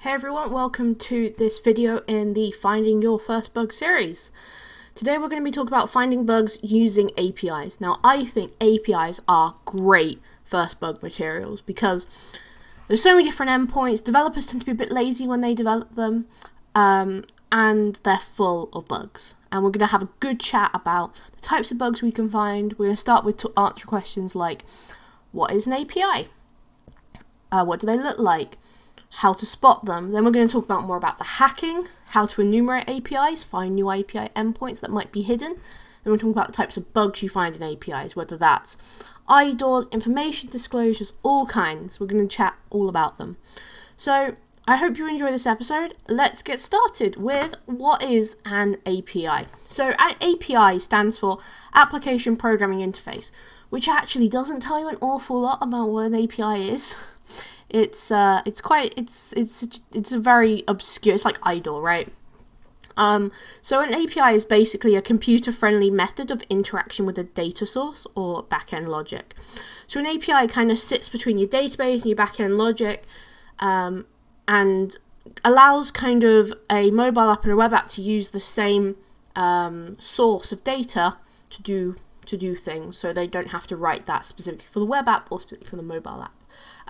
Hey everyone, welcome to this video in the Finding Your First Bug series. Today we're going to be talking about finding bugs using APIs. Now I think APIs are great first bug materials because there's so many different endpoints, developers tend to be a bit lazy when they develop them, and they're full of bugs. And we're going to have a good chat about the types of bugs we can find. We're going to start with answer questions like, what is an API? What do they look like? How to spot them. Then we're going to talk about more about the hacking, how to enumerate APIs, find new API endpoints that might be hidden. Then we're talking about the types of bugs you find in APIs, whether that's IDORS, information disclosures, all kinds. We're going to chat all about them. So I hope you enjoy this episode. Let's get started with what is an API. So an API stands for Application Programming Interface, which actually doesn't tell you an awful lot about what an API is. It's a very obscure, it's like IDOR, right? So an API is basically a computer-friendly method of interaction with a data source or back-end logic. So an API kind of sits between your database and your back-end logic, and allows kind of a mobile app and a web app to use the same source of data to do things. So they don't have to write that specifically for the web app or specifically for the mobile app.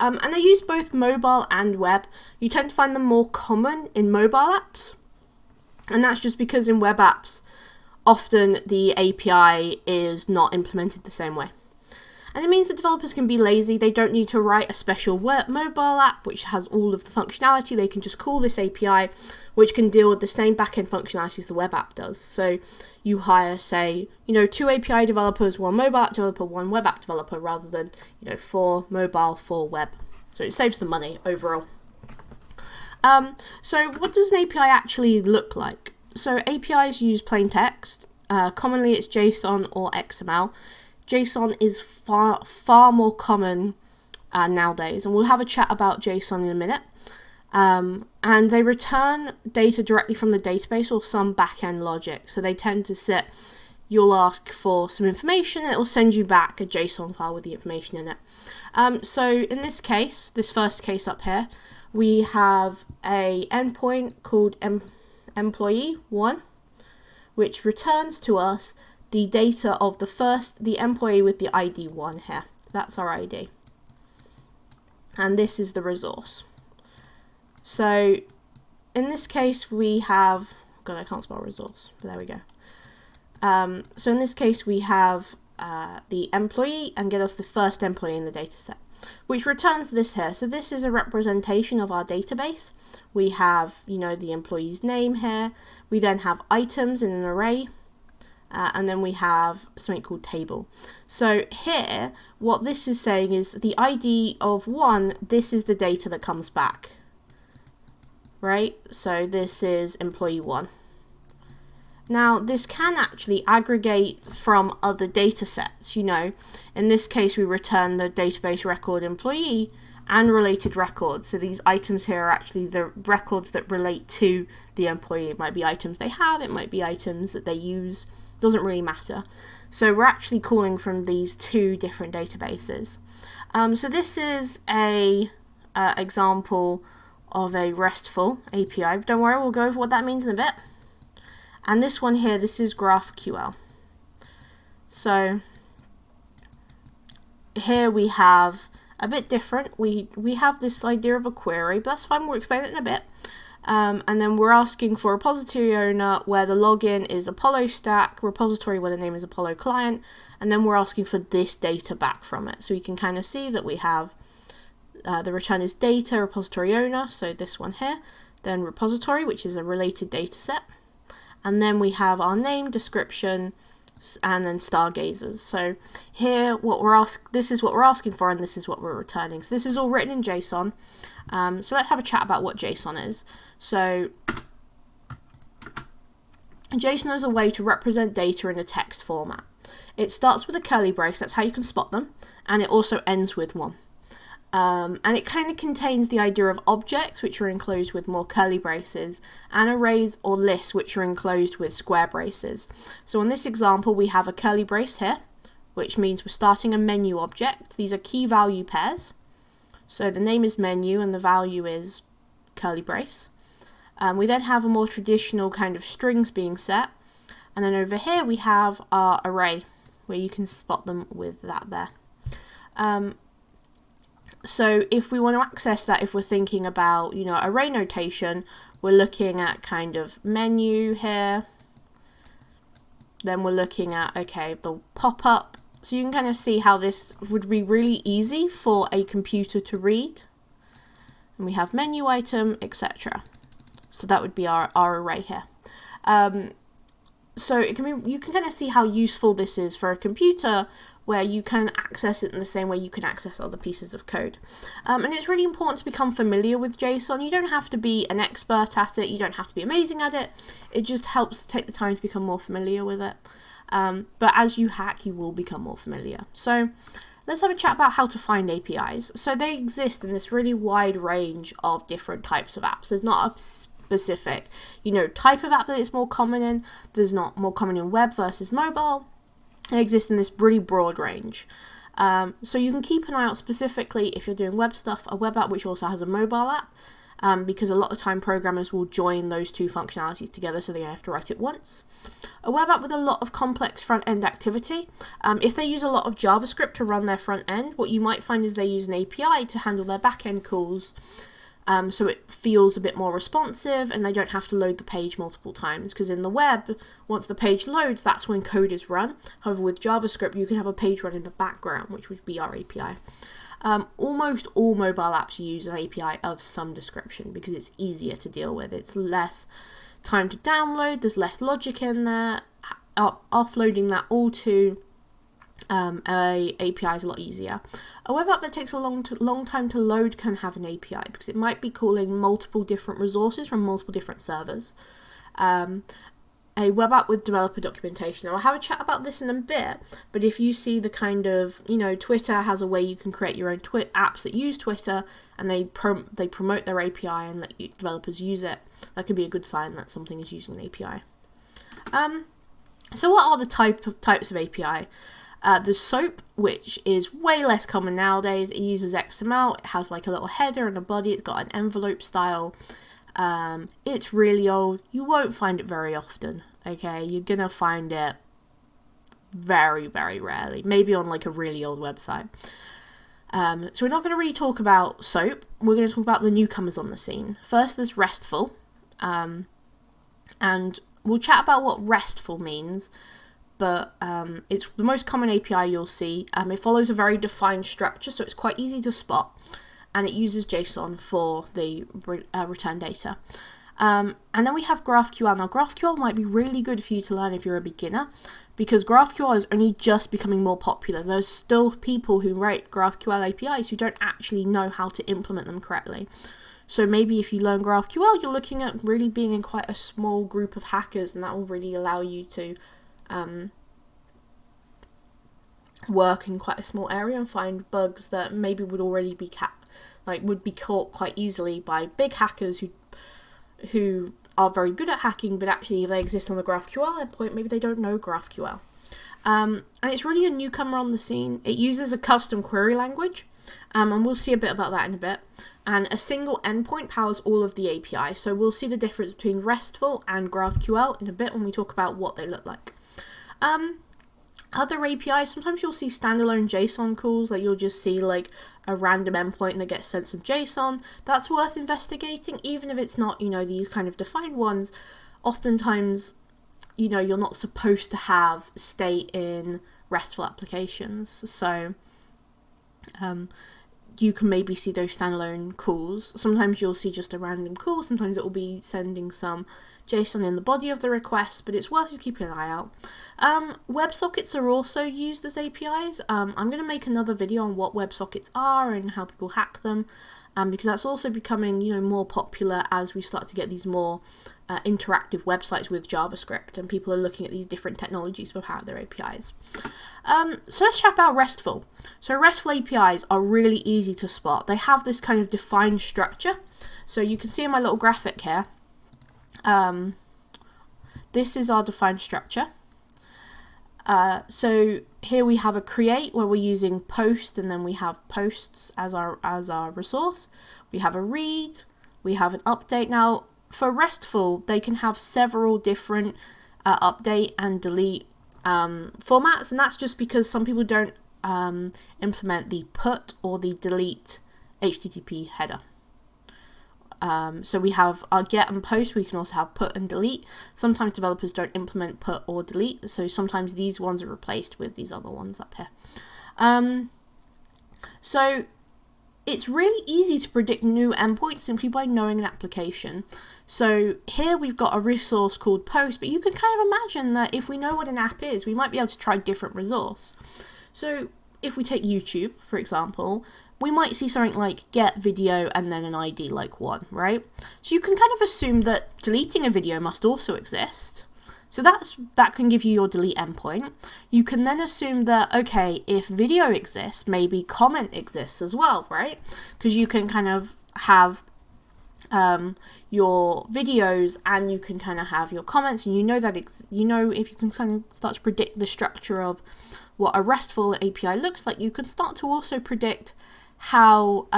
And they use both mobile and web. You tend to find them more common in mobile apps. And that's just because in web apps, often the API is not implemented the same way. And it means that developers can be lazy. They don't need to write a special mobile app which has all of the functionality. They can just call this API, which can deal with the same backend functionality as the web app does. So you hire, say, 2 API developers, 1 mobile app developer, 1 web app developer, rather than 4 mobile, 4 web. So it saves the money overall. So what does an API actually look like? So APIs use plain text. Commonly it's JSON or XML. JSON is far more common nowadays, and we'll have a chat about JSON in a minute. And they return data directly from the database or some back-end logic. So they tend to you'll ask for some information, and it will send you back a JSON file with the information in it. So in this case, this first case up here, we have a endpoint called employee1, which returns to us the data of the employee with the ID 1 here. That's our ID. And this is the resource. So in this case we have, God, I can't spell resource, but there we go. So in this case we have the employee and get us the first employee in the data set, which returns this here. So this is a representation of our database. We have, the employee's name here. We then have items in an array. And then we have something called table. So here, what this is saying is the ID of 1, this is the data that comes back. Right? So this is employee 1. Now, this can actually aggregate from other data sets. In this case, we return the database record employee and related records. So these items here are actually the records that relate to the employee. It might be items they have, it might be items that they use. Doesn't really matter. So we're actually calling from these 2 different databases. So this is a example of a RESTful API. Don't worry, we'll go over what that means in a bit. And this one here, this is GraphQL. So here we have a bit different. We have this idea of a query, but that's fine, we'll explain it in a bit. And then we're asking for a repository owner where the login is Apollo stack, repository where the name is Apollo client, and then we're asking for this data back from it. So you can kind of see that we have the return is data, repository owner, so this one here, then repository, which is a related data set, and then we have our name, description, and then stargazers. So here this is what we're asking for, and this is what we're returning. So this is all written in JSON. So let's have a chat about what JSON is. So JSON is a way to represent data in a text format. It starts with a curly brace, that's how you can spot them, and it also ends with 1. And it kind of contains the idea of objects, which are enclosed with more curly braces, and arrays or lists, which are enclosed with square braces. So in this example, we have a curly brace here, which means we're starting a menu object. These are key value pairs. So the name is menu and the value is curly brace. We then have a more traditional kind of strings being set. And then over here we have our array, where you can spot them with that there. So if we want to access that, if we're thinking about, you know, array notation, we're looking at kind of menu here. Then we're looking at, okay, the pop-up. So you can kind of see how this would be really easy for a computer to read. And we have menu item, etc. So that would be our array here. So it can be, you can kind of see how useful this is for a computer, where you can access it in the same way you can access other pieces of code. And it's really important to become familiar with JSON. You don't have to be an expert at it, you don't have to be amazing at it, it just helps to take the time to become more familiar with it. But as you hack, you will become more familiar. So let's have a chat about how to find APIs. So they exist in this really wide range of different types of apps. There's not a specific, you know, type of app that it's more common in. There's not more common in web versus mobile. They exist in this really broad range. So you can keep an eye out specifically if you're doing web stuff, a web app which also has a mobile app, because a lot of time programmers will join those two functionalities together so they have to write it once. A web app with a lot of complex front-end activity. If they use a lot of JavaScript to run their front end, what you might find is they use an API to handle their back-end calls, so it feels a bit more responsive and they don't have to load the page multiple times, because in the web, once the page loads, that's when code is run. However, with JavaScript, you can have a page run in the background, which would be our API. Almost all mobile apps use an API of some description because it's easier to deal with. It's less time to download, there's less logic in there. Offloading that all to a API is a lot easier. A web app that takes a long time to load can have an API because it might be calling multiple different resources from multiple different servers. A web app with developer documentation. Now, I'll have a chat about this in a bit, but if you see the kind of, you know, Twitter has a way you can create your own apps that use Twitter, and they promote their API and let developers use it, that could be a good sign that something is using an API. So what are the types of API? There's SOAP, which is way less common nowadays. It uses XML, it has like a little header and a body, it's got an envelope style. It's really old, you won't find it very often, okay? You're gonna find it very, very rarely, maybe on like a really old website. So we're not going to really talk about SOAP, we're going to talk about the newcomers on the scene. First there's RESTful, and we'll chat about what RESTful means, but it's the most common API you'll see. It follows a very defined structure, so it's quite easy to spot, and it uses JSON for the return data. And then we have GraphQL. Now, GraphQL might be really good for you to learn if you're a beginner, because GraphQL is only just becoming more popular. There's still people who write GraphQL APIs who don't actually know how to implement them correctly. So maybe if you learn GraphQL, you're looking at really being in quite a small group of hackers, and that will really allow you to work in quite a small area and find bugs that maybe would already be would be caught quite easily by big hackers who are very good at hacking, but actually if they exist on the GraphQL endpoint, maybe they don't know GraphQL. And it's really a newcomer on the scene. It uses a custom query language, and we'll see a bit about that in a bit. And a single endpoint powers all of the API, so we'll see the difference between RESTful and GraphQL in a bit when we talk about what they look like. Other APIs, sometimes you'll see standalone JSON calls, like you'll just see like a random endpoint that gets sent some JSON. That's worth investigating, even if it's not, you know, these kind of defined ones. Oftentimes, you know, you're not supposed to have state in RESTful applications, so you can maybe see those standalone calls. Sometimes you'll see just a random call, sometimes it will be sending some JSON in the body of the request, but it's worth you keeping an eye out. WebSockets are also used as APIs. I'm going to make another video on what WebSockets are and how people hack them, because that's also becoming, you know, more popular as we start to get these more interactive websites with JavaScript, and people are looking at these different technologies to power their APIs. So let's chat about RESTful. So RESTful APIs are really easy to spot. They have this kind of defined structure. So you can see in my little graphic here, this is our defined structure. So here we have a create where we're using post, and then we have posts as our resource. We have a read, we have an update. Now, for RESTful, they can have several different update and delete formats, and that's just because some people don't implement the put or the delete HTTP header. So we have our get and post. We can also have put and delete. Sometimes developers don't implement put or delete, so sometimes these ones are replaced with these other ones up here. So it's really easy to predict new endpoints simply by knowing an application. So here we've got a resource called post, but you can kind of imagine that if we know what an app is, we might be able to try different resource. So if we take YouTube, for example, we might see something like get video and then an ID like 1, right? So you can kind of assume that deleting a video must also exist. So that can give you your delete endpoint. You can then assume that, okay, if video exists, maybe comment exists as well, right? Because you can kind of have your videos and you can kind of have your comments, and you know that if you can kind of start to predict the structure of what a RESTful API looks like, you can start to also predict how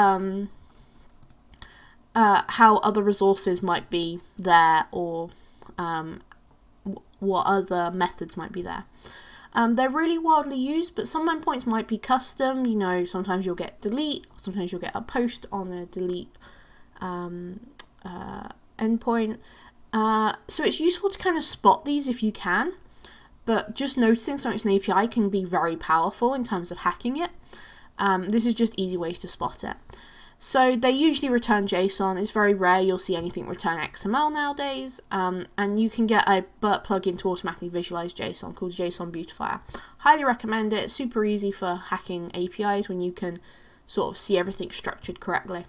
other resources might be there, or what other methods might be there. They're really widely used, but some endpoints might be custom. You know, sometimes you'll get delete, sometimes you'll get a post on a delete endpoint. So it's useful to kind of spot these if you can, but just noticing something's an API can be very powerful in terms of hacking it. This is just easy ways to spot it. So they usually return JSON. It's very rare you'll see anything return XML nowadays. And you can get a Burp plugin to automatically visualize JSON called JSON Beautifier. Highly recommend it. It's super easy for hacking APIs when you can sort of see everything structured correctly.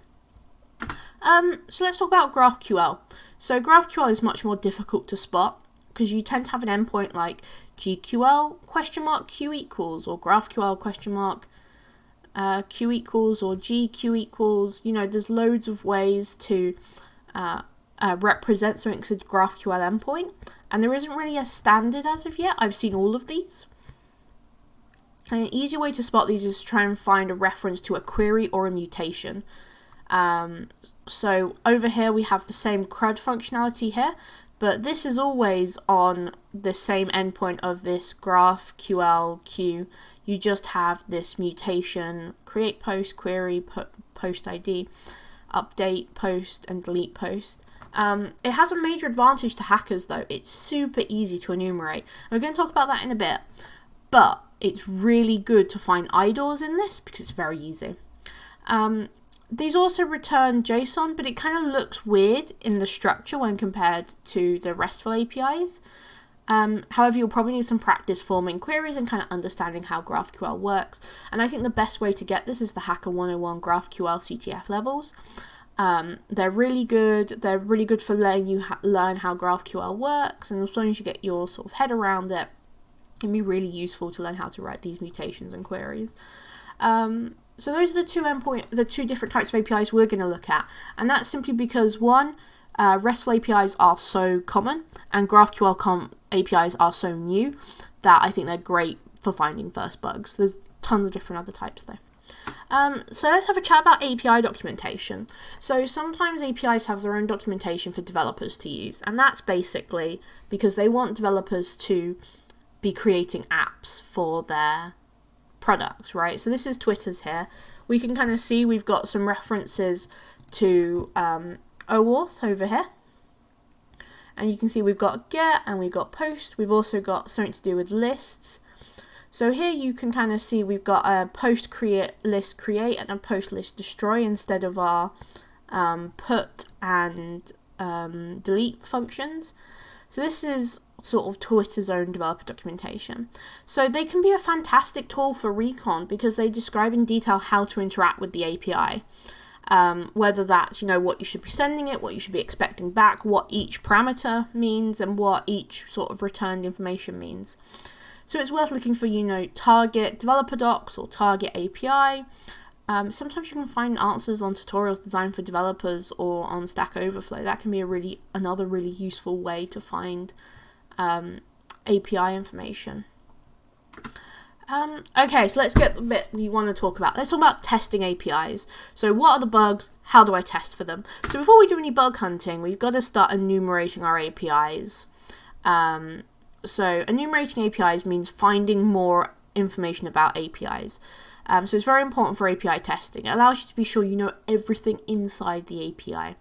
So let's talk about GraphQL. So GraphQL is much more difficult to spot because you tend to have an endpoint like GQL Q equals, or GraphQL Q equals, or GQ equals. You know, there's loads of ways to represent something as a GraphQL endpoint, and there isn't really a standard as of yet. I've seen all of these. And an easy way to spot these is to try and find a reference to a query or a mutation. So over here we have the same CRUD functionality here, but this is always on the same endpoint of this GraphQL queue. You just have this mutation, create post, query, post ID, update post, and delete post. It has a major advantage to hackers though. It's super easy to enumerate. We're going to talk about that in a bit, but it's really good to find IDORS in this because it's very easy. These also return JSON, but it kind of looks weird in the structure when compared to the RESTful APIs. However, you'll probably need some practice forming queries and kind of understanding how GraphQL works. And I think the best way to get this is the Hacker 101 GraphQL CTF levels. They're really good. They're really good for letting you learn how GraphQL works. And as long as you get your sort of head around it, it can be really useful to learn how to write these mutations and queries. So those are the two different types of APIs we're going to look at. And that's simply because, one, RESTful APIs are so common and GraphQL APIs are so new that I think they're great for finding first bugs. There's tons of different other types though. So let's have a chat about API documentation. So sometimes APIs have their own documentation for developers to use, and that's basically because they want developers to be creating apps for their products, right? So this is Twitter's here. We can kind of see we've got some references to OAuth over here. And you can see we've got get and we've got post. We've also got something to do with lists. So here you can kind of see we've got a post create list create and a post list destroy instead of our put and delete functions. So this is sort of Twitter's own developer documentation. So they can be a fantastic tool for recon because they describe in detail how to interact with the API. Whether that's, you know, what you should be sending it, what you should be expecting back, what each parameter means, and what each sort of returned information means. So it's worth looking for, you know, target developer docs or target API. Sometimes you can find answers on tutorials designed for developers or on Stack Overflow. That can be another really useful way to find API information. Okay, so let's get the bit we want to talk about. Let's talk about testing APIs. So what are the bugs? How do I test for them? So before we do any bug hunting, we've got to start enumerating our APIs. So enumerating APIs means finding more information about APIs. So it's very important for API testing. It allows you to be sure you know everything inside the API.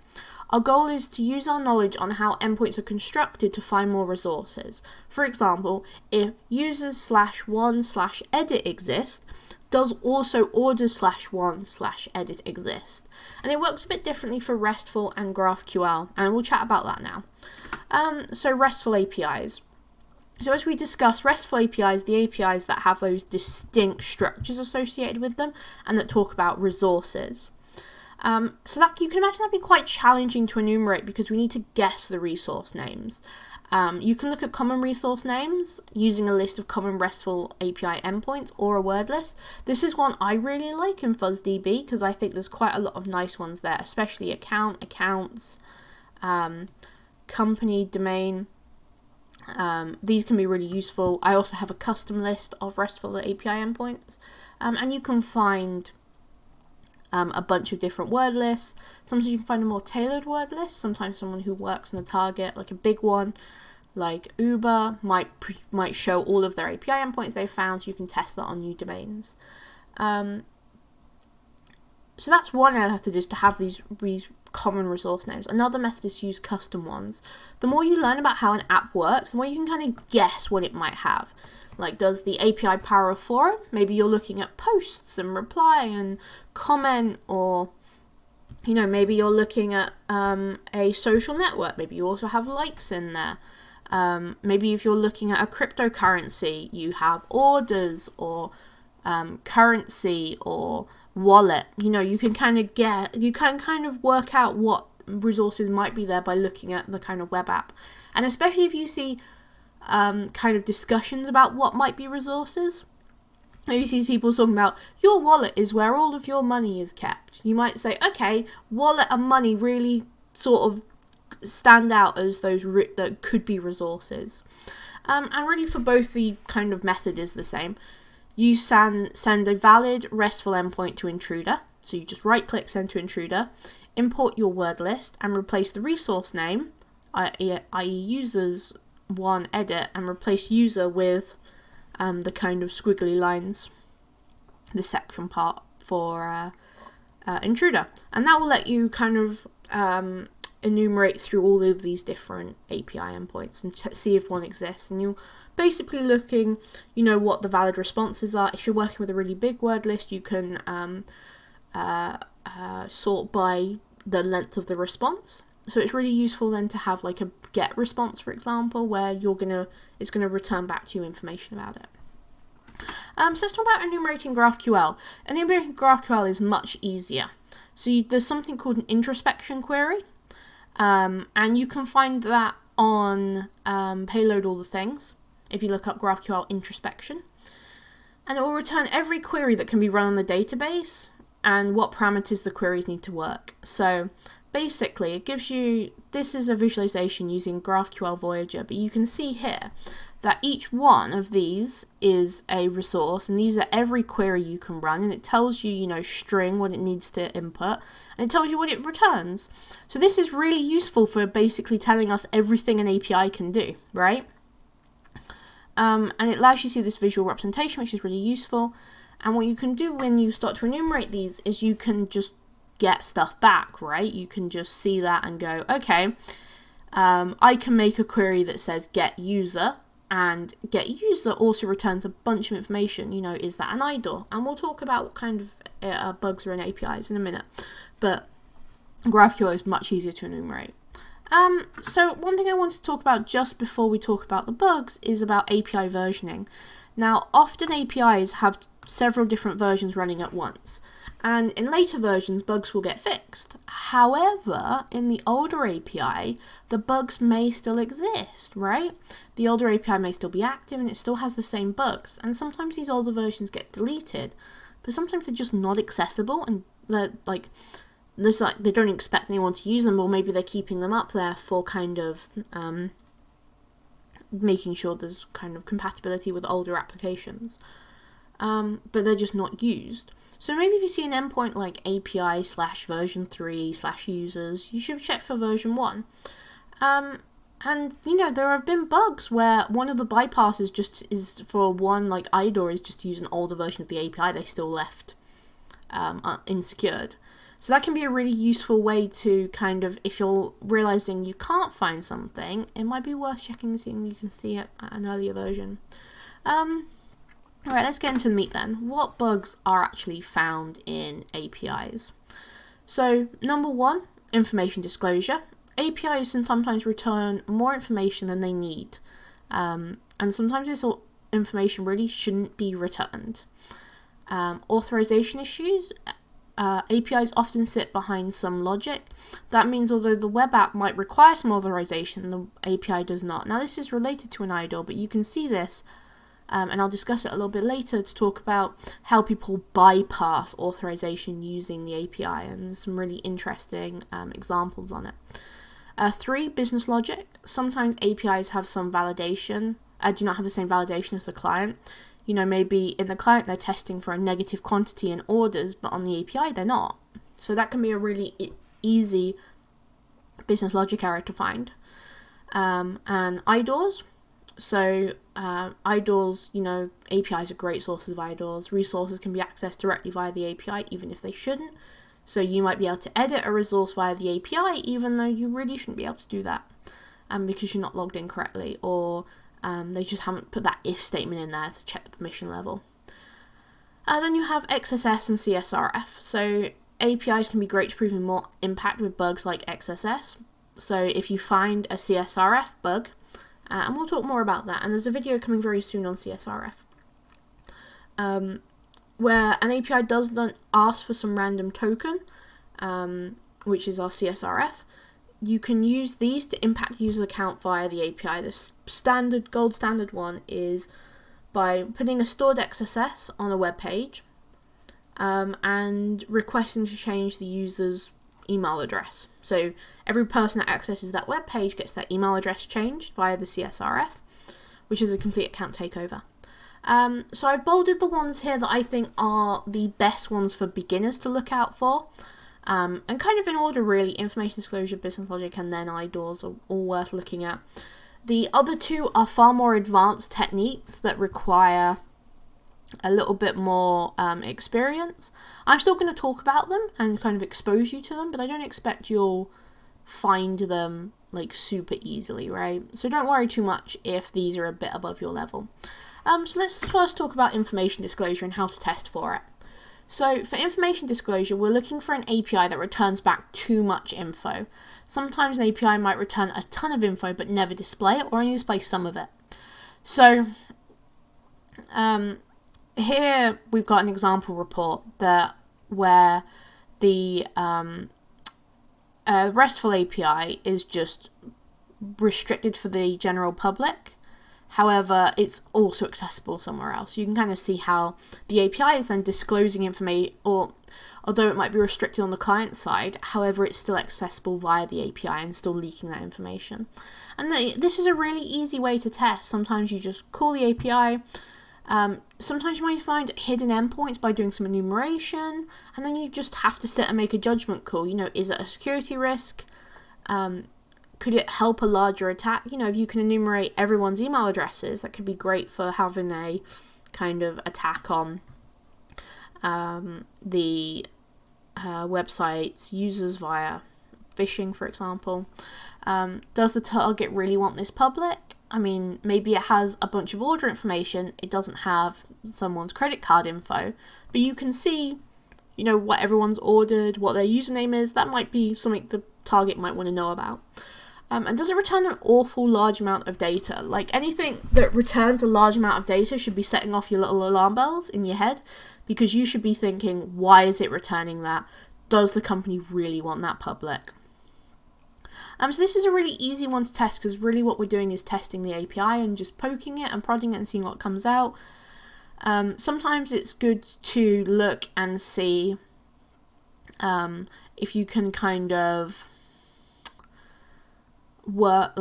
Our goal is to use our knowledge on how endpoints are constructed to find more resources. For example, if users/1/edit exist, does also orders/1/edit exist? And it works a bit differently for RESTful and GraphQL, and we'll chat about that now. So RESTful APIs. So as we discussed, RESTful APIs, the APIs that have those distinct structures associated with them and that talk about resources. So that you can imagine that'd be quite challenging to enumerate because we need to guess the resource names. You can look at common resource names using a list of common RESTful API endpoints or a word list. This is one I really like in FuzzDB because I think there's quite a lot of nice ones there, especially account, accounts, company, domain. These can be really useful. I also have a custom list of RESTful API endpoints, and you can find a bunch of different word lists. Sometimes you can find a more tailored word list. Sometimes someone who works on a target, like a big one, like Uber, might show all of their API endpoints they've found, so you can test that on new domains. So that's one method, is to have these common resource names. Another method is to use custom ones. The more you learn about how an app works, the more you can kind of guess what it might have. Like, does the API power a forum? Maybe you're looking at posts and reply and comment, or maybe you're looking at a social network. Maybe you also have likes in there. Maybe if you're looking at a cryptocurrency, you have orders or currency or wallet. You can kind of work out what resources might be there by looking at the kind of web app. And especially if you see kind of discussions about what might be resources. Maybe you see people talking about your wallet is where all of your money is kept. You might say, okay, wallet and money really sort of stand out as those that could be resources. And really for both, the kind of method is the same. You send a valid RESTful endpoint to intruder. So you just right click, send to intruder, import your word list and replace the resource name, i.e. users one edit, and replace user with the kind of squiggly lines, the section part for intruder. And that will let you kind of enumerate through all of these different API endpoints and see if one exists. And you're basically looking, what the valid responses are. If you're working with a really big word list, you can sort by the length of the response. So it's really useful then to have like a get response, for example, where it's gonna return back to you information about it. So let's talk about enumerating GraphQL. Enumerating GraphQL is much easier. So there's something called an introspection query, and you can find that on Payload All the Things if you look up GraphQL introspection. And it will return every query that can be run on the database and what parameters the queries need to work. So basically, it gives you, this is a visualization using GraphQL Voyager, but you can see here that each one of these is a resource, and these are every query you can run, and it tells you, string, what it needs to input, and it tells you what it returns. So this is really useful for basically telling us everything an API can do, right? And it allows you to see this visual representation, which is really useful. And what you can do when you start to enumerate these is you can just get stuff back, right? You can just see that and go, okay, I can make a query that says get user, and get user also returns a bunch of information. Is that an IDOR? And we'll talk about what kind of bugs are in APIs in a minute, but GraphQL is much easier to enumerate. So one thing I want to talk about just before we talk about the bugs is about API versioning. Now, often APIs have several different versions running at once, and in later versions, bugs will get fixed. However, in the older API, the bugs may still exist, right? The older API may still be active and it still has the same bugs, and sometimes these older versions get deleted, but sometimes they're just not accessible, and they don't expect anyone to use them, or maybe they're keeping them up there for kind of making sure there's kind of compatibility with older applications. but they're just not used. So maybe if you see an endpoint like API/version3/users, you should check for version 1. And there have been bugs where one of the bypasses just is for one, like IDORS is just to use an older version of the API they still left insecured. So that can be a really useful way to kind of, if you're realizing you can't find something, it might be worth checking and seeing you can see it at an earlier version. Alright, let's get into the meat then. What bugs are actually found in APIs? So, number 1, information disclosure. APIs sometimes return more information than they need, and sometimes this information really shouldn't be returned. Authorization issues. APIs often sit behind some logic. That means although the web app might require some authorization, the API does not. Now this is related to an IDOR, but you can see this, and I'll discuss it a little bit later to talk about how people bypass authorization using the API, and there's some really interesting examples on it. 3, business logic. Sometimes APIs have some validation, do not have the same validation as the client. Maybe in the client they're testing for a negative quantity in orders, but on the API they're not. So that can be a really easy business logic error to find. And IDORS. So IDORS, APIs are great sources of IDORS. Resources can be accessed directly via the API, even if they shouldn't. So you might be able to edit a resource via the API, even though you really shouldn't be able to do that, because you're not logged in correctly, or they just haven't put that if statement in there to check the permission level. Then you have XSS and CSRF. So APIs can be great to prevent more impact with bugs like XSS. So if you find a CSRF bug, and we'll talk more about that, and there's a video coming very soon on CSRF, where an API does not ask for some random token, which is our CSRF. You can use these to impact the user account via the API. The gold standard one is by putting a stored XSS on a web page, and requesting to change the user's email address. So every person that accesses that web page gets their email address changed via the CSRF, which is a complete account takeover. So I've bolded the ones here that I think are the best ones for beginners to look out for. And kind of in order really, information disclosure, business logic, and then IDORS are all worth looking at. The other 2 are far more advanced techniques that require a little bit more experience. I'm still going to talk about them and kind of expose you to them, but I don't expect you'll find them like super easily, right? So don't worry too much if these are a bit above your level. So let's first talk about information disclosure and how to test for it. So for information disclosure, we're looking for an API that returns back too much info. Sometimes an API might return a ton of info but never display it, or only display some of it. So here we've got an example report where the RESTful API is just restricted for the general public. However, it's also accessible somewhere else. You can kind of see how the API is then disclosing information, or although it might be restricted on the client side, however, it's still accessible via the API and still leaking that information. And this is a really easy way to test. Sometimes you just call the API. Sometimes you might find hidden endpoints by doing some enumeration, and then you just have to sit and make a judgment call. Is it a security risk? Could it help a larger attack? If you can enumerate everyone's email addresses, that could be great for having a kind of attack on the website's users via phishing, for example. Does the target really want this public? Maybe it has a bunch of order information. It doesn't have someone's credit card info, but you can see, what everyone's ordered, what their username is. That might be something the target might want to know about. And does it return an awful large amount of data? Like anything that returns a large amount of data should be setting off your little alarm bells in your head, because you should be thinking, why is it returning that? Does the company really want that public? So this is a really easy one to test, because really what we're doing is testing the API and just poking it and prodding it and seeing what comes out. Sometimes it's good to look and see if you can kind of work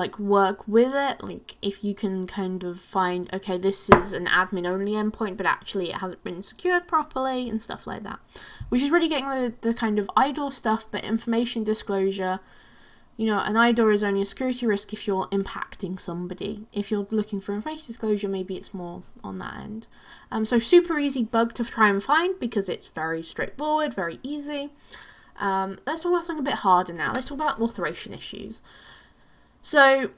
with it. Like if you can kind of find, okay, this is an admin only endpoint, but actually it hasn't been secured properly and stuff like that, which is really getting the kind of IDOR stuff, but information disclosure. You know, an IDOR is only a security risk if you're impacting somebody. If you're looking for information disclosure, maybe it's more on that end. So super easy bug to try and find because it's very straightforward, very easy. Let's talk about something a bit harder now. Let's talk about authorization issues. So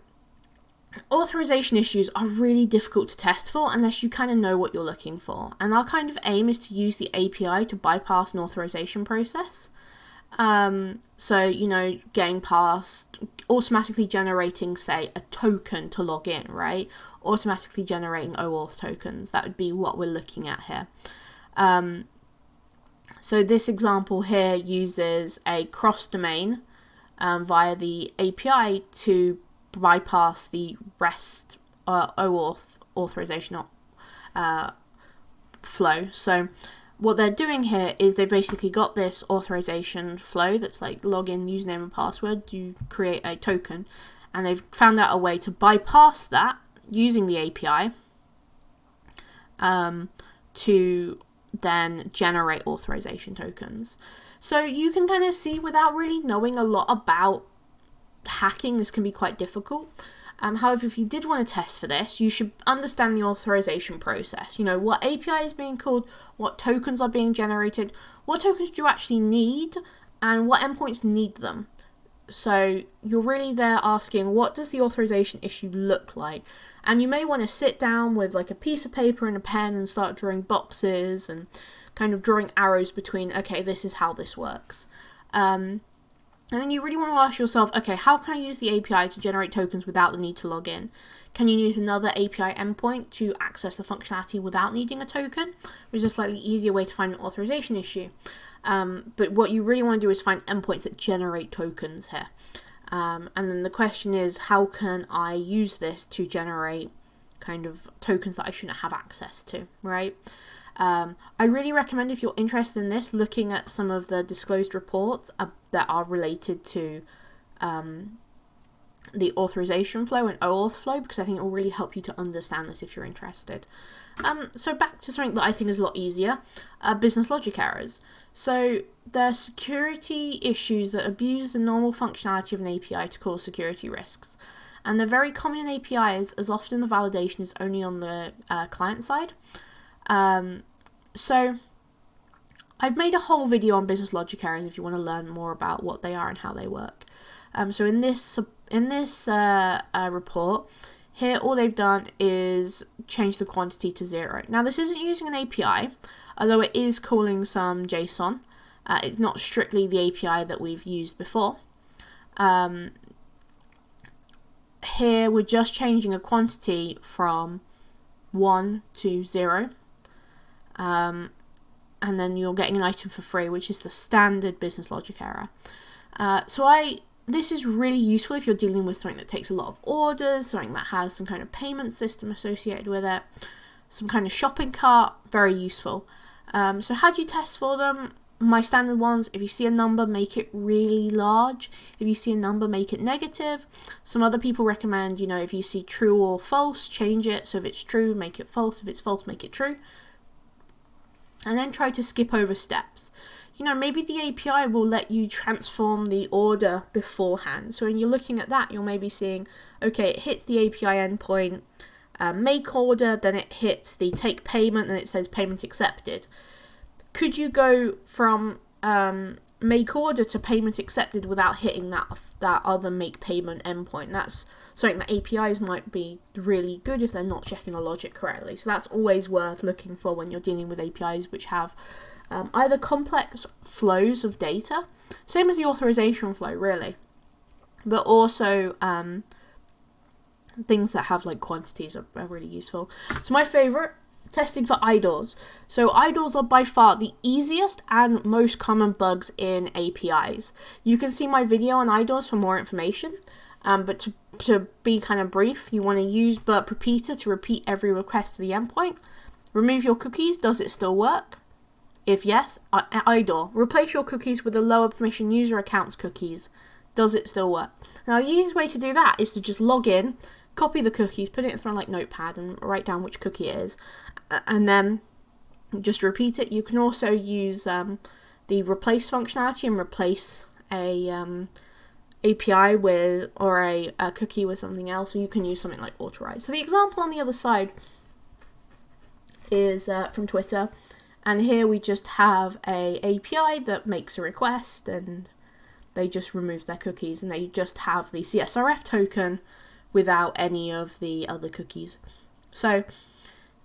authorization issues are really difficult to test for unless you kind of know what you're looking for. And our kind of aim is to use the API to bypass an authorization process. So, you know, getting past automatically generating, say, a token to log in, right? Automatically generating OAuth tokens. That would be what we're looking at here. So this example here uses a cross-domain via the API to bypass the REST OAuth authorization flow. So what they're doing here is they've basically got this authorization flow that's like login, username and password, you create a token, and they've found out a way to bypass that using the API to then generate authorization tokens. So you can kind of see, without really knowing a lot about hacking, this can be quite difficult. However, if you did want to test for this, you should understand the authorization process. You know, what API is being called, what tokens are being generated, what tokens do you actually need, and what endpoints need them. So you're really there asking, what does the authorization issue look like? And you may want to sit down with like a piece of paper and a pen and start drawing boxes and kind of drawing arrows between, okay, this is how this works. And then you really want to ask yourself, okay, how can I use the API to generate tokens without the need to log in? Can you use another API endpoint to access the functionality without needing a token? Which is a slightly easier way to find an authorization issue. But what you really want to do is find endpoints that generate tokens here. And then the question is, how can I use this to generate kind of tokens that I shouldn't have access to, right? I really recommend, if you're interested in this, looking at some of the disclosed reports that are related to the authorization flow and OAuth flow, because I think it will really help you to understand this if you're interested. So back to something that I think is a lot easier, business logic errors. So they're security issues that abuse the normal functionality of an API to cause security risks. And they're very common in APIs, as often the validation is only on the client side. So I've made a whole video on business logic errors if you want to learn more about what they are and how they work. So in this report here, all they've done is change the quantity to 0. Now this isn't using an API, although it is calling some JSON. It's not strictly the API that we've used before. Here we're just changing a quantity from 1 to 0. And then you're getting an item for free, which is the standard business logic error. This is really useful if you're dealing with something that takes a lot of orders, something that has some kind of payment system associated with it, some kind of shopping cart, very useful. So how do you test for them? My standard ones, if you see a number, make it really large. If you see a number, make it negative. Some other people recommend, you know, if you see true or false, change it. So if it's true, make it false. If it's false, make it true. And then try to skip over steps. You know, maybe the API will let you transform the order beforehand. So when you're looking at that, you're maybe seeing, okay, it hits the API endpoint, make order, then it hits the take payment, and it says payment accepted. Could you go from make order to payment accepted without hitting that other make payment endpoint? That's something that APIs might be really good if they're not checking the logic correctly. So that's always worth looking for when you're dealing with APIs which have either complex flows of data, same as the authorization flow really, but also things that have like quantities are really useful. So my favorite, testing for IDORS. So IDORS are by far the easiest and most common bugs in APIs. You can see my video on IDORS for more information, but to be kind of brief, you want to use Burp repeater to repeat every request to the endpoint. Remove your cookies. Does it still work? If yes, IDOR. Replace your cookies with the lower permission user account's cookies. Does it still work? Now, the easiest way to do that is to just log in, copy the cookies, put it in something like Notepad, and write down which cookie it is, and then just repeat it. You can also use the replace functionality and replace a API with, or a cookie with something else, or you can use something like authorize. So the example on the other side is from Twitter, and here we just have a API that makes a request, and they just remove their cookies, and they just have the CSRF token without any of the other cookies. So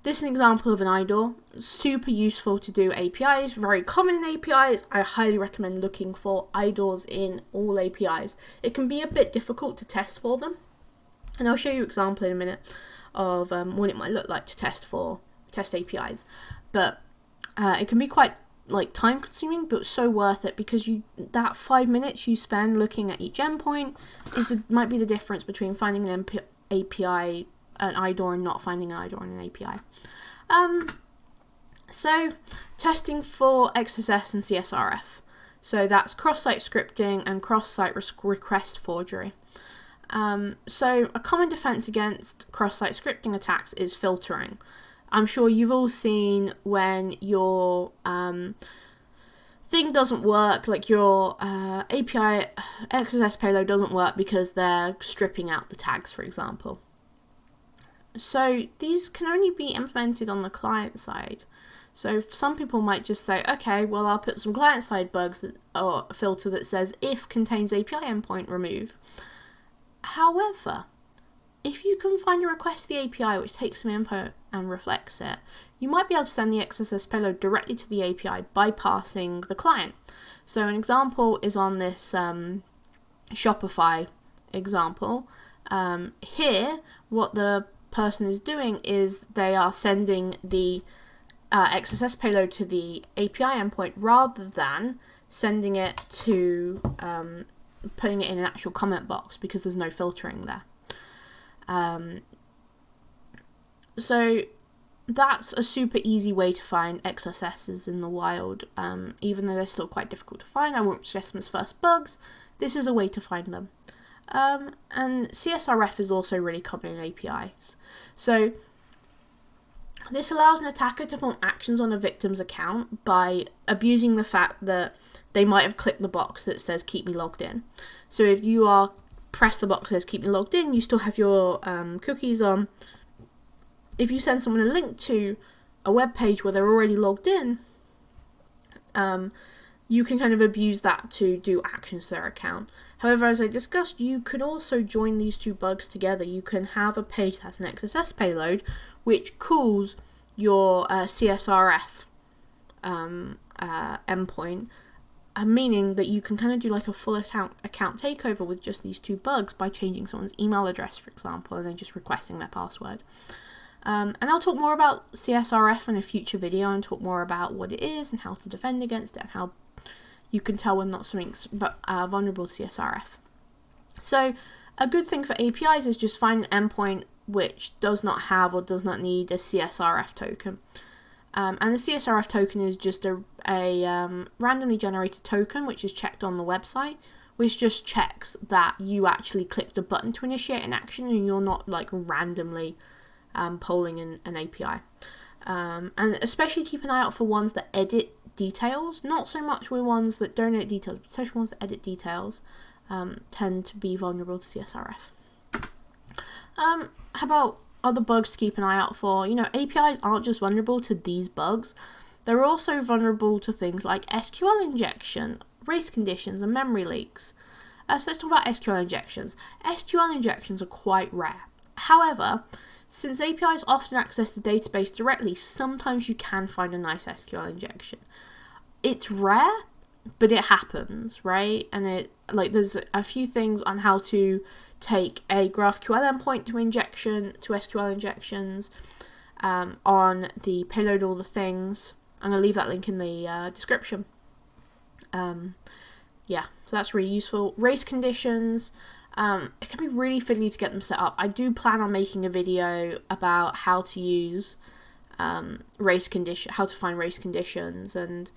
this is an example of an IDOR. Super useful to do APIs, very common in APIs. I highly recommend looking for IDORs in all APIs. It can be a bit difficult to test for them, and I'll show you an example in a minute of what it might look like to test APIs. But it can be quite time consuming, but so worth it, because that 5 minutes you spend looking at each endpoint might be the difference between finding an API, an IDOR, and not finding an IDOR in an API. So testing for XSS and CSRF. So that's cross-site scripting and cross-site request forgery. So a common defense against cross-site scripting attacks is filtering. I'm sure you've all seen when your thing doesn't work, like your API XSS payload doesn't work because they're stripping out the tags, for example. So these can only be implemented on the client side. So some people might just say, okay, well, I'll put some client-side bugs or a filter that says if contains API endpoint, remove. However, if you can find a request to the API which takes some input and reflects it, you might be able to send the XSS payload directly to the API, bypassing the client. So an example is on this Shopify example. Here, what the person is doing is they are sending the XSS payload to the API endpoint rather than sending it to putting it in an actual comment box, because there's no filtering there. So that's a super easy way to find XSSs in the wild, even though they're still quite difficult to find. I won't suggest them as first bugs. This is a way to find them. And CSRF is also really common in APIs. So this allows an attacker to form actions on a victim's account by abusing the fact that they might have clicked the box that says keep me logged in. So if you press the box that says keep me logged in, you still have your cookies on. If you send someone a link to a web page where they're already logged in, you can kind of abuse that to do actions to their account. However, as I discussed, you can also join these two bugs together. You can have a page that has an XSS payload which calls your CSRF endpoint, meaning that you can kind of do like a full account takeover with just these two bugs by changing someone's email address, for example, and then just requesting their password. And I'll talk more about CSRF in a future video and talk more about what it is and how to defend against it and how you can tell when not something's vulnerable to CSRF. So a good thing for APIs is just find an endpoint which does not have or does not need a CSRF token. And the CSRF token is just a randomly generated token which is checked on the website, which just checks that you actually clicked a button to initiate an action and you're not like randomly polling an API. And especially keep an eye out for ones that edit details, not so much with ones that don't edit details, but especially ones that edit details tend to be vulnerable to CSRF. How about other bugs to keep an eye out for? APIs aren't just vulnerable to these bugs, they're also vulnerable to things like SQL injection, race conditions, and memory leaks. So let's talk about SQL injections. SQL injections are quite rare. However, since APIs often access the database directly, sometimes you can find a nice SQL injection. It's rare, but it happens, right? And there's a few things on how to take a GraphQL endpoint to SQL injections, on the payload all the things. I'm going to leave that link in the description. So that's really useful. Race conditions. It can be really fiddly to get them set up. I do plan on making a video about how to use how to find race conditions and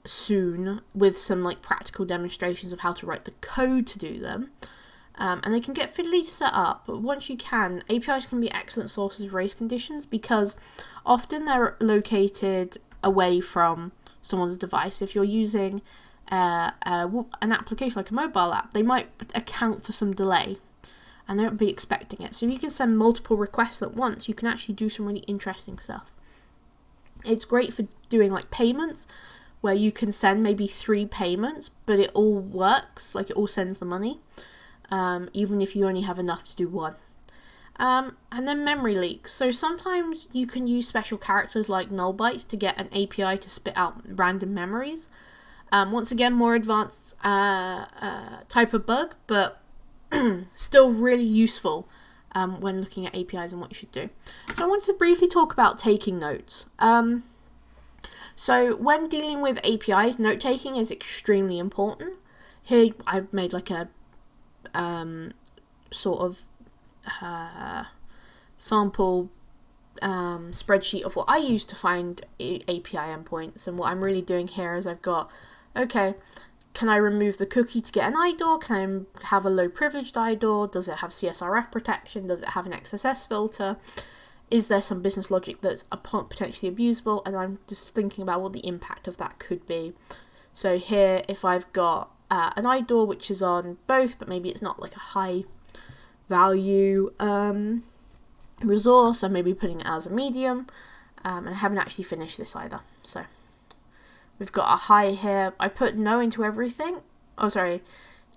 soon with some like practical demonstrations of how to write the code to do them. And they can get fiddly to set up, but once you can, APIs can be excellent sources of race conditions because often they're located away from someone's device. If you're using an application like a mobile app, they might account for some delay and they won't be expecting it. So if you can send multiple requests at once, you can actually do some really interesting stuff. It's great for doing like payments, where you can send maybe 3 payments, but it all works, like it all sends the money. Even if you only have enough to do one. And then memory leaks. So sometimes you can use special characters like null bytes to get an API to spit out random memories. Once again, more advanced type of bug, but still really useful when looking at APIs and what you should do. So I wanted to briefly talk about taking notes. So when dealing with APIs, note taking is extremely important. Here I've made like a sort of sample spreadsheet of what I use to find API endpoints, and what I'm really doing here is I've got, okay, can I remove the cookie to get an IDOR? Can I have a low privileged IDOR? Does it have CSRF protection? Does it have an XSS filter? Is there some business logic that's potentially abusable? And I'm just thinking about what the impact of that could be. So here, if I've got an IDOR which is on both, but maybe it's not like a high value resource, I'm maybe putting it as a medium, and I haven't actually finished this either. So we've got a high here. I put no into everything. Oh, sorry.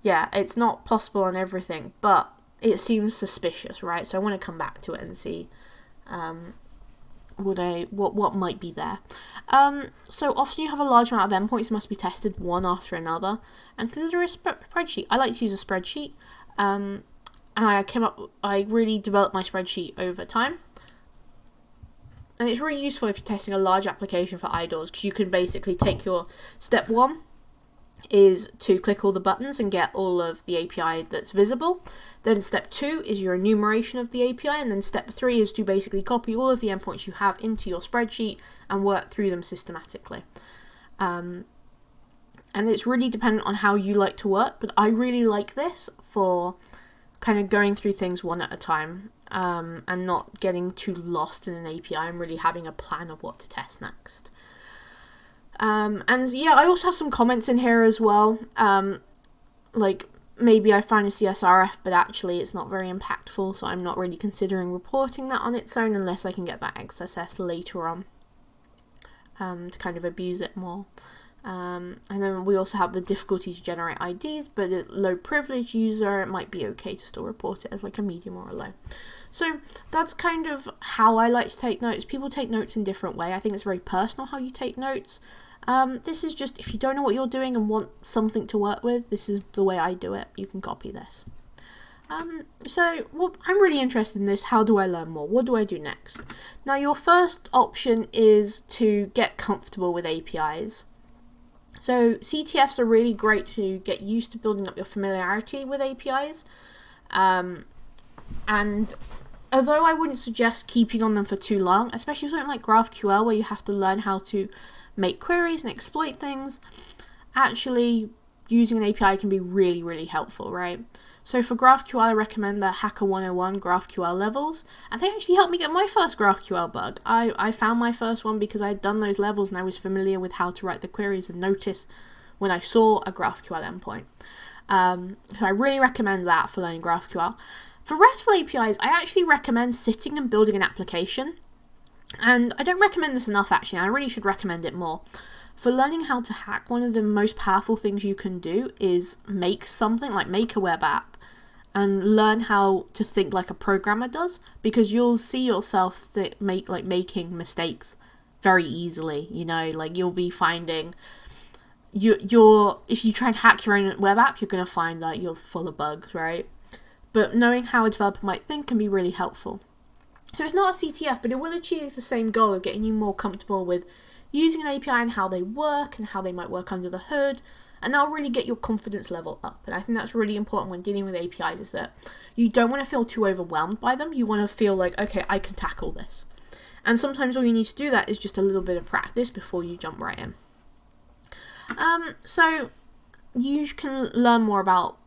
Yeah, it's not possible on everything, but it seems suspicious, right? So I want to come back to it and see what might be there. So often you have a large amount of endpoints that must be tested one after another, and consider a spreadsheet. I like to use a spreadsheet, and I really developed my spreadsheet over time, and it's really useful if you're testing a large application for IDORS, because you can basically take your step 1 is to click all the buttons and get all of the API that's visible. Then step 2 is your enumeration of the API, and then step 3 is to basically copy all of the endpoints you have into your spreadsheet and work through them systematically. And it's really dependent on how you like to work, but I really like this for kind of going through things one at a time, and not getting too lost in an API and really having a plan of what to test next. And yeah, I also have some comments in here as well, like maybe I find a CSRF, but actually it's not very impactful, so I'm not really considering reporting that on its own unless I can get that XSS later on, to kind of abuse it more. And then we also have the difficulty to generate IDs, but a low privilege user, it might be okay to still report it as like a medium or a low. So that's kind of how I like to take notes. People take notes in different way. I think it's very personal how you take notes. This is just, if you don't know what you're doing and want something to work with, this is the way I do it. You can copy this. So I'm really interested in this. How do I learn more? What do I do next? Now, your first option is to get comfortable with APIs. So CTFs are really great to get used to building up your familiarity with APIs. And although I wouldn't suggest keeping on them for too long, especially something like GraphQL where you have to learn how to make queries and exploit things, actually using an API can be really, really helpful, right? So for GraphQL, I recommend the Hacker 101 GraphQL levels, and they actually helped me get my first GraphQL bug. I found my first one because I had done those levels and I was familiar with how to write the queries and notice when I saw a GraphQL endpoint. So I really recommend that for learning GraphQL. For RESTful APIs, I actually recommend sitting and building an application. And I don't recommend this enough, actually. I really should recommend it more. For learning how to hack, one of the most powerful things you can do is make something, like make a web app, and learn how to think like a programmer does, because you'll see yourself making mistakes very easily. You know, like you'll be finding if you try and hack your own web app, you're going to find that you're full of bugs, right? But knowing how a developer might think can be really helpful. So it's not a CTF, but it will achieve the same goal of getting you more comfortable with using an API and how they work and how they might work under the hood, and that'll really get your confidence level up. And I think that's really important when dealing with APIs, is that you don't want to feel too overwhelmed by them. You want to feel like, okay, I can tackle this. And sometimes all you need to do that is just a little bit of practice before you jump right in. So you can learn more about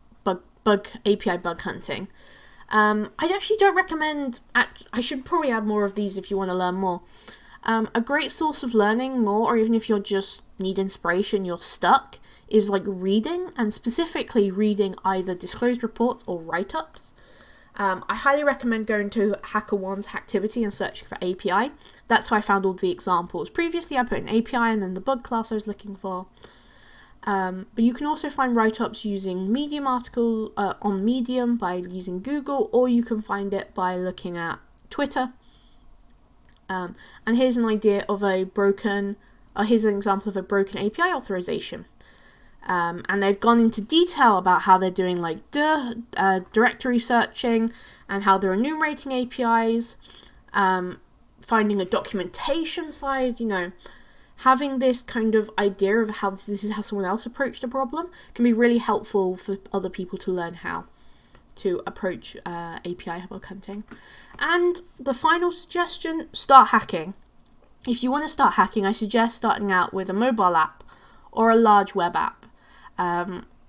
API bug hunting. I actually don't recommend, I should probably add more of these if you want to learn more. A great source of learning more, or even if you're just need inspiration, you're stuck, is like reading, and specifically reading either disclosed reports or write-ups. I highly recommend going to HackerOne's Hacktivity and searching for API. That's how I found all the examples. Previously I put in API and then the bug class I was looking for. But you can also find write-ups using Medium article on Medium by using Google, or you can find it by looking at Twitter. And here's an idea of here's an example of a broken API authorization. And they've gone into detail about how they're doing like directory searching and how they're enumerating APIs, finding a documentation side, having this kind of idea of how this is how someone else approached a problem can be really helpful for other people to learn how to approach API bug hunting. And the final suggestion, start hacking. If you want to start hacking, I suggest starting out with a mobile app or a large web app.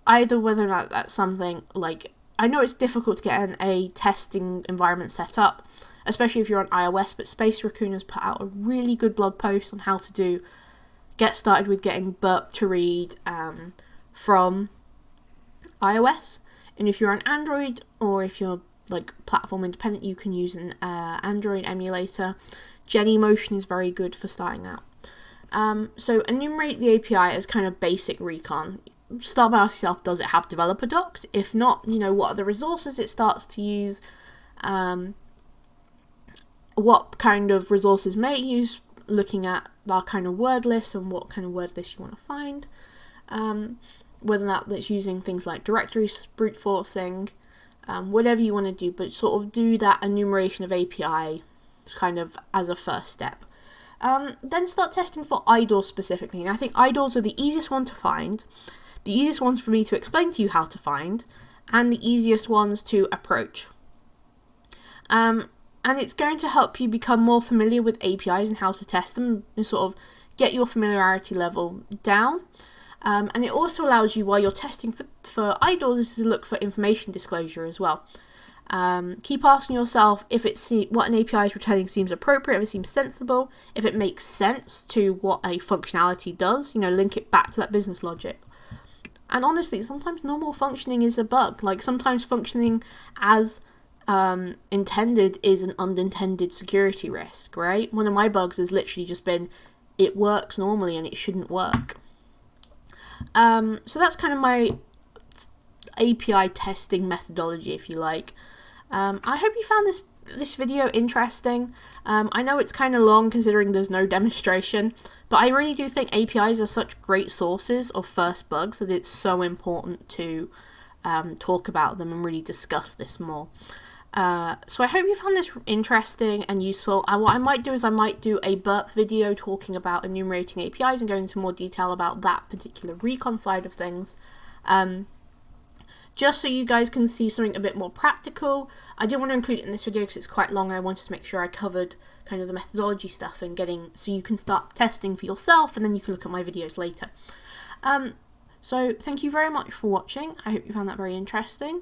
Either whether or not that's something like, I know it's difficult to get a testing environment set up, especially if you're on iOS, but Space Raccoon has put out a really good blog post on how to get started with getting Burp to read from iOS. And if you're on Android, or if you're like platform independent, you can use an Android emulator. Genymotion is very good for starting out. So enumerate the API as kind of basic recon. Start by asking yourself, does it have developer docs? If not, what are the resources it starts to use? What kind of resources may it use? Looking at that kind of word list and what kind of word list you want to find. Whether or not that's using things like directory brute forcing, whatever you want to do, but sort of do that enumeration of API kind of as a first step. Then start testing for IDORS specifically. And I think IDORS are the easiest one to find, the easiest ones for me to explain to you how to find, and the easiest ones to approach. And it's going to help you become more familiar with APIs and how to test them, and sort of get your familiarity level down. And it also allows you, while you're testing for IDORS, to look for information disclosure as well. Keep asking yourself if what an API is returning seems appropriate, if it seems sensible, if it makes sense to what a functionality does, link it back to that business logic. And honestly, sometimes normal functioning is a bug. Like, sometimes functioning as intended is an unintended security risk, right? One of my bugs has literally just been, it works normally and it shouldn't work. So that's kind of my API testing methodology, if you like. I hope you found this video interesting. I know it's kind of long considering there's no demonstration, but I really do think APIs are such great sources of first bugs that it's so important to talk about them and really discuss this more. So I hope you found this interesting and useful. What I might do is I might do a Burp video talking about enumerating APIs and going into more detail about that particular recon side of things. Just so you guys can see something a bit more practical. I didn't want to include it in this video because it's quite long and I wanted to make sure I covered kind of the methodology stuff and so you can start testing for yourself and then you can look at my videos later. So thank you very much for watching. I hope you found that very interesting.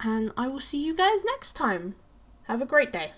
And I will see you guys next time. Have a great day.